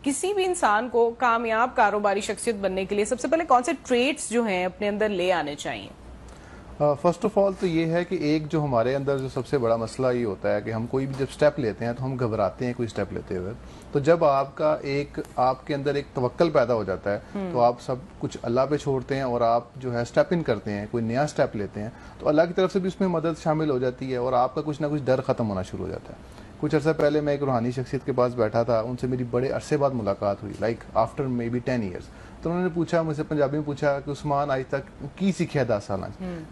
किसी भी इंसान को कामयाब कारोबारी शख्सियत बनने के लिए सबसे पहले कौन से ट्रेट्स जो हैं अपने अंदर ले आने चाहिए? फर्स्ट ऑफ ऑल तो ये है कि एक जो हमारे अंदर जो सबसे बड़ा मसला ये होता है कि हम कोई भी जब स्टेप लेते हैं तो हम घबराते हैं कोई स्टेप लेते हुए। तो जब आपके अंदर एक तवक्कल पैदा हो जाता है तो आप सब कुछ अल्लाह पे छोड़ते हैं और आप जो है स्टेप इन करते हैं, कोई नया स्टेप लेते हैं तो अल्लाह की तरफ से भी उसमें मदद शामिल हो जाती है और आपका कुछ ना कुछ डर ख़त्म होना शुरू हो जाता है। कुछ अर्सा पहले मैं एक रूहानी शख्सियत के पास बैठा था, उनसे मेरी बड़े अरसे बाद मुलाकात हुई, like after may be 10 years. तो उन्होंने पूछा मुझसे, पंजाबी में पूछा कि उस्मान आज तक की सीखिया 10 साल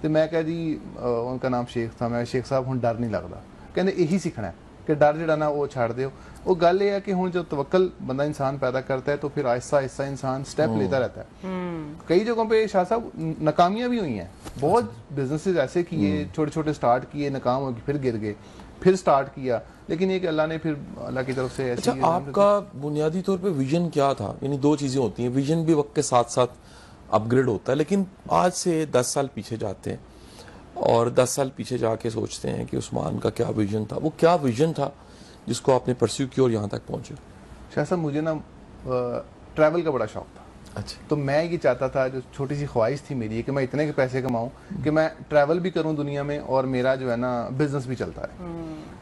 तो मैं कहा जी उनका नाम शेख था, मैं शेख साहब हुण डर नहीं लगता, कहते यही सीखना है कि डर जिहड़ा ना वो छड़ दिओ। वो गल ये है कि हुण जब तवक्कल बंदा इंसान पैदा करता है तो फिर आहिस्ता आहिस्ता इंसान स्टेप लेता रहता है। कई जगहों पे शाह साहब नाकामियां भी हुई हैं, बहुत बिजनेसेस ऐसे किए, छोटे छोटे स्टार्ट किए, नाकाम हो गए, फिर गिर गए, फिर स्टार्ट किया, लेकिन ये कि अल्लाह ने फिर अल्लाह की तरफ से ऐसी। अच्छा, आपका बुनियादी तौर पे विजन क्या था? यानी दो चीजें होती हैं, विजन भी वक्त के साथ साथ अपग्रेड होता है, लेकिन आज से 10 साल पीछे जाते हैं और 10 साल पीछे जाके सोचते हैं कि उस्मान का क्या विजन था, वो क्या विजन था जिसको आपने परस्यू किया और यहाँ तक पहुंचे? शाह साहब मुझे ना ट्रैवल का बड़ा शौक था। अच्छा। तो मैं ये चाहता था, जो छोटी सी ख्वाहिश थी मेरी, कि मैं इतने के पैसे कमाऊं कि मैं ट्रैवल भी करूं दुनिया में और मेरा जो है ना बिजनेस भी चलता है।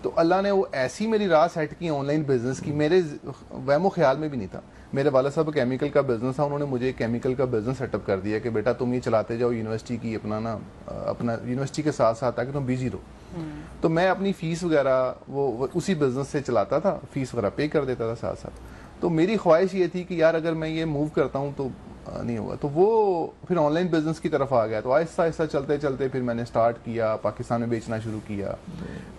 तो अल्लाह ने वो ऐसी मेरी राह सेट की ऑनलाइन बिजनेस की, मेरे वहमो ख्याल में भी नहीं था। मेरे वाला साहब केमिकल का बिजनेस था, उन्होंने मुझे केमिकल का बिजनेस सेटअप कर दिया कि बेटा तुम ये चलाते जाओ यूनिवर्सिटी की, अपना यूनिवर्सिटी के साथ साथ ताकि तुम बिजी रहो। तो मैं अपनी फीस वगैरह वो उसी बिजनेस से चलाता था, फीस वगैरह पे कर देता था साथ साथ। तो मेरी ख्वाहिश ये थी कि यार अगर मैं ये मूव करता हूँ तो नहीं होगा, तो वो फिर ऑनलाइन बिजनेस की तरफ आ गया। तो आहिस्ता आहिस्ता चलते चलते फिर मैंने स्टार्ट किया, पाकिस्तान में बेचना शुरू किया,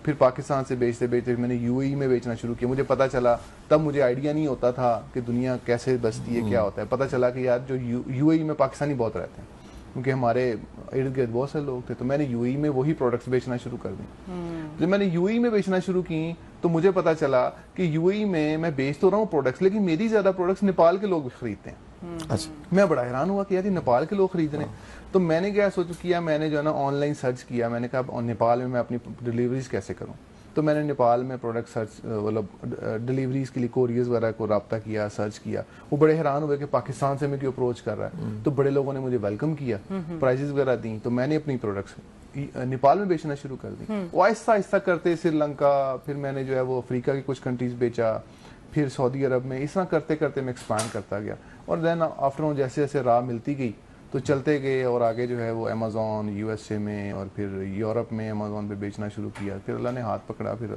फिर पाकिस्तान से बेचते बेचते मैंने यूएई में बेचना शुरू किया। मुझे पता चला, तब मुझे आइडिया नहीं होता था कि दुनिया कैसे बसती है, क्या होता है। पता चला कि यार जो यूएई में पाकिस्तानी बहुत रहते हैं, क्योंकि हमारे इर्द गिर्द बहुत सारे लोग थे। तो मैंने यूएई में वही प्रोडक्ट्स बेचना शुरू कर दी। जब मैंने यूएई में बेचना शुरू की तो मुझे पता चला कि यूएई में मैं बेच तो रहा हूँ प्रोडक्ट्स, लेकिन मेरी ज्यादा प्रोडक्ट्स नेपाल के लोग भी खरीदते हैं। अच्छा। मैं बड़ा हैरान हुआ कि यार नेपाल के लोग खरीद रहे हैं। तो मैंने क्या सोच किया, मैंने जो है ना ऑनलाइन सर्च किया, मैंने कहा नेपाल में मैं अपनी डिलीवरीज कैसे करूँ। तो मैंने नेपाल में प्रोडक्ट सर्च मतलब डिलीवरीज के लिए कोरियर्स वगैरह को रब्ता किया, सर्च किया। वो बड़े हैरान हुए कि पाकिस्तान से मैं क्यों अप्रोच कर रहा है। तो बड़े लोगों ने मुझे वेलकम किया, प्राइजेस वगैरह दी। तो मैंने अपनी प्रोडक्ट्स नेपाल में बेचना शुरू कर दी। वो आहिस्ता आहिस्ता करते श्रीलंका, फिर मैंने जो है वो अफ्रीका की कुछ कंट्रीज बेचा, फिर सऊदी अरब में, इस तरह करते करते मैं एक्सपांड करता गया। और देन आफ्टर ऑन जैसे जैसे राह मिलती गई तो चलते गए और आगे जो है वो अमेज़ॉन यूएसए में और फिर यूरोप में अमेज़ॉन पे बेचना शुरू किया। फिर अल्लाह ने हाथ पकड़ा, फिर